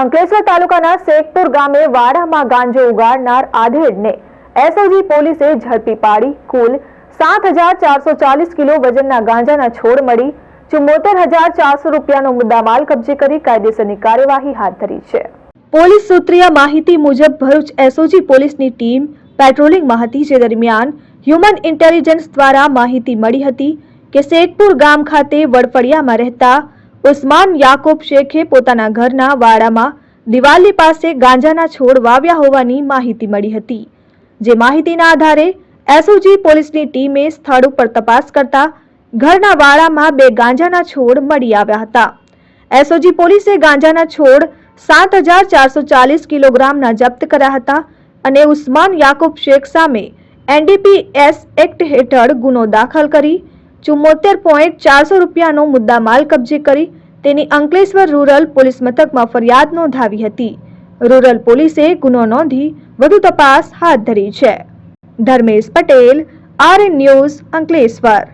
અંકલેશ્વર તાલુકાના શેખપુર ગામે વાડામાં ગાંજો ઉગાડનાર આધેડને એસઓજી પોલીસે ઝડપી પાડી કુલ 7,440 કિલો વજનના ગાંજાના છોડ મળી 74,400 રૂપિયાનો મુદ્દામાલ કબજે કરી કાયદેસરની કાર્યવાહી હાથ ધરી છે। પોલીસ સૂત્રીય માહિતી મુજબ ભરૂચ એસઓજી પોલીસની ટીમ પેટ્રોલિંગમાં હતી, જે દરમિયાન હ્યુમન ઇન્ટેલિજન્સ દ્વારા માહિતી મળી હતી કે શેખપુર ગામ ખાતે વડફળિયામાં રહેતા ઉસ્માન યાકુબ શેખે પોતાના ઘરના વાડામાં દિવાલી પાસે ગાંજાના છોડ વાવ્યા હોવાની માહિતી મળી હતી। જે માહિતીના આધારે એસઓજી પોલીસની ટીમે સ્થળ ઉપર તપાસ કરતા ઘરના વાડામાં 2 ગાંજાના છોડ મળી આવ્યા હતા। એસઓજી પોલીસે ગાંજાના છોડ 7,440 કિલોગ્રામના જપ્ત કર્યા હતા અને ઉસ્માન યાકુબ શેખ સામે એનડીપીએસ એક્ટ હેઠળ ગુનો દાખલ કરી 74,400 રૂપિયાનો મુદ્દામાલ કબજે કરી તેની અંકલેશ્વર રૂરલ પોલીસ મથકમાં ફરિયાદ નોંધાવી હતી। રૂરલ પોલીસે ગુનો નોંધી વધુ તપાસ હાથ ધરી છે। Dharmesh Patel, RN news, Ankleshwar.